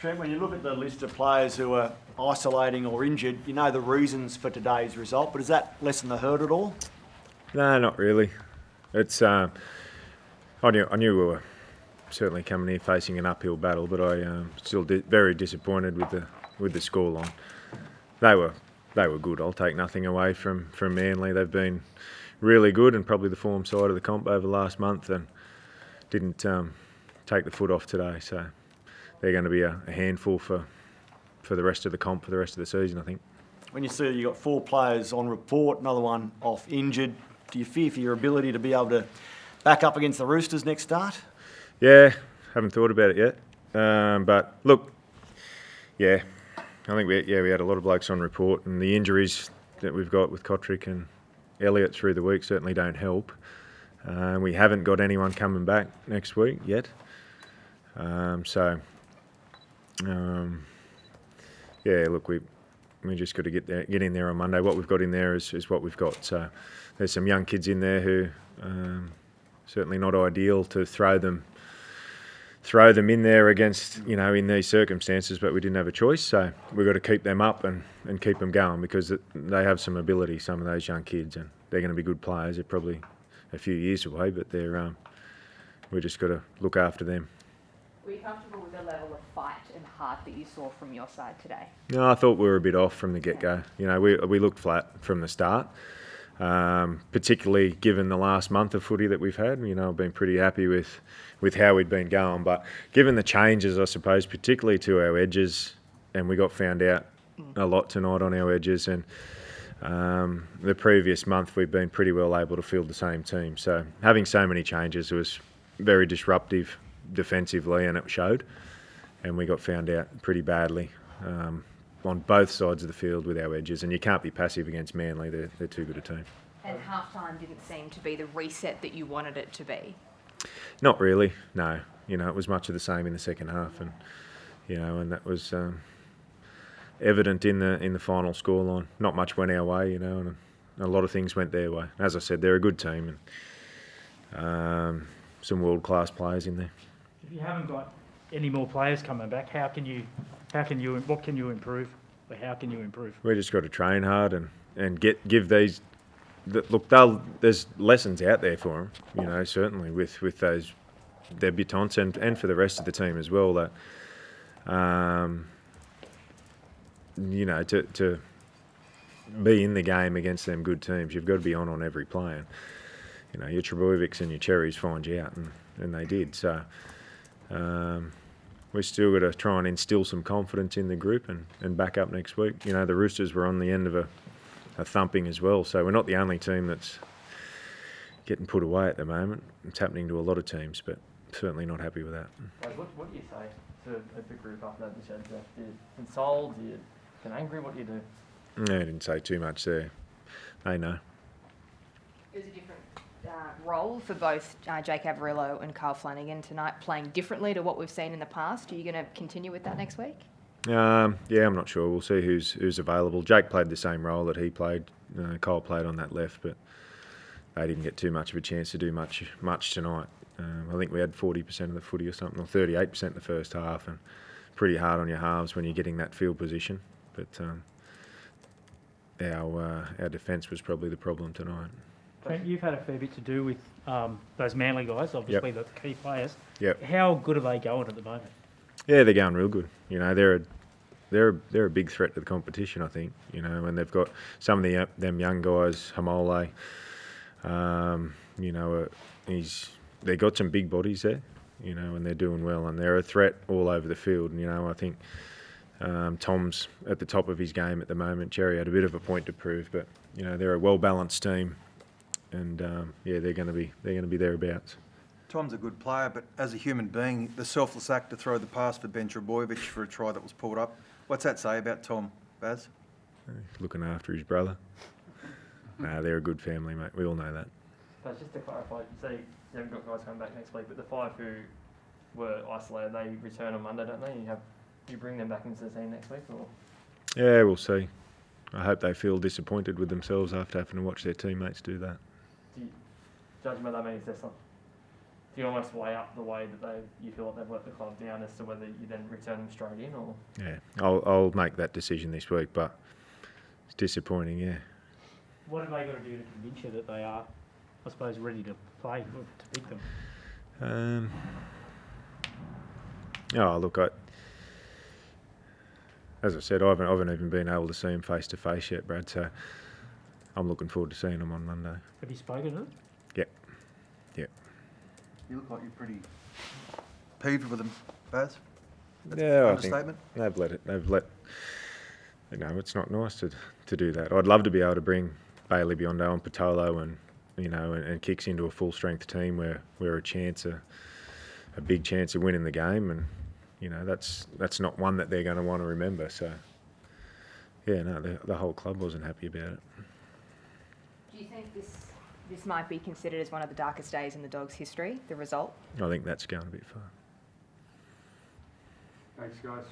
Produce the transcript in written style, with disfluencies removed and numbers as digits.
Trent, when you look at the list of players who are isolating or injured, you know the reasons for today's result, but does that lessen the hurt at all? No, not really. It's I knew we were certainly coming here facing an uphill battle, but I still very disappointed with the scoreline. They were good. I'll take nothing away from Manly. They've been really good and probably the form side of the comp over the last month, and didn't take the foot off today. So they're going to be a handful for the rest of the comp for the rest of the season, I think. When you see you've got 4 players on report, another one off injured, do you fear for your ability to be able to back up against the Roosters next start? Yeah, haven't thought about it yet. But look, yeah, I think we had a lot of blokes on report, and the injuries that we've got with Kotrick and Elliott through the week certainly don't help. We haven't got anyone coming back next week yet. Yeah, look, we just got to get in there on Monday. What we've got in there is what we've got. So there's some young kids in there who certainly not ideal to throw them in there against, in these circumstances, but we didn't have a choice. So we've got to keep them up and keep them going, because they have some ability, some of those young kids, and they're going to be good players. They're probably a few years away, but we just got to look after them. Were you comfortable with the level of fight and heart that you saw from your side today? No, I thought we were a bit off from the get-go. We looked flat from the start, particularly given the last month of footy that we've had. I've been pretty happy with how we'd been going. But given the changes, I suppose, particularly to our edges, and we got found out a lot tonight on our edges, and the previous month we've been pretty well able to field the same team. So having so many changes was very disruptive defensively, and it showed, and we got found out pretty badly on both sides of the field with our edges, and you can't be passive against Manly. They're too good a team. And halftime didn't seem to be the reset that you wanted it to be? Not really, no. It was much of the same in the second half, and and that was evident in the final scoreline. Not much went our way, and a lot of things went their way. As I said, they're a good team, and some world-class players in there. If you haven't got any more players coming back, what can you improve, or how can you improve? We just got to train hard and give these. Look, there's lessons out there for them, certainly with those debutants and for the rest of the team as well. That to be in the game against them good teams, you've got to be on every play. And, your Trebojevics and your Cherries find you out, and they did. So we still got to try and instill some confidence in the group and back up next week. The Roosters were on the end of a thumping as well, so we're not the only team that's getting put away at the moment. It's happening to a lot of teams, but certainly not happy with that. What do you say to the group after that decision? Do you console? Do you get angry? What do you do? No, I didn't say too much there. They know. It was a different role for both Jake Averillo and Carl Flanagan tonight, playing differently to what we've seen in the past. Are you going to continue with that next week? Yeah, I'm not sure. We'll see who's available. Jake played the same role that he played. Kyle played on that left, but they didn't get too much of a chance to do much tonight. I think we had 40% of the footy or something, or 38% in the first half, and pretty hard on your halves when you're getting that field position. But our defence was probably the problem tonight. Trent, you've had a fair bit to do with those Manly guys, obviously. Yep. The key players. Yep. How good are they going at the moment? Yeah, they're going real good. They're a big threat to the competition, I think. And they've got some of them young guys, Hamole. They've got some big bodies there, and they're doing well, and they're a threat all over the field. I think Tom's at the top of his game at the moment. Cherry had a bit of a point to prove, but they're a well-balanced team, and they're going to be thereabouts. Tom's a good player, but as a human being, the selfless act to throw the pass for Ben Trebojevic for a try that was pulled up. What's that say about Tom, Baz? He's looking after his brother. They're a good family, mate. We all know that. But just to clarify, you say you haven't got guys coming back next week, but the 5 who were isolated, they return on Monday, don't they? You bring them back into the team next week, or? Yeah, we'll see. I hope they feel disappointed with themselves after having to watch their teammates do that. Judging by that means there's do you almost weigh up the way that you feel like they've let the club down as to whether you then return them straight in or? Yeah, I'll make that decision this week, but it's disappointing, yeah. What have they got to do to convince you that they are, I suppose, ready to play, to pick them? Oh, look, as I said, I haven't even been able to see them face to face yet, Brad, so I'm looking forward to seeing them on Monday. Have you spoken to them? Yep. You look like you're pretty peeved with them, Baz. Yeah, Understatement. I think they've let, it's not nice to do that. I'd love to be able to bring Bailey Biondo and Patolo and kicks into a full strength team where we're a big chance of winning the game, and that's not one that they're going to want to remember. So yeah, no, the whole club wasn't happy about it. Do you think this might be considered as one of the darkest days in the Dogs' history, the result? I think that's going a bit far. Thanks, guys.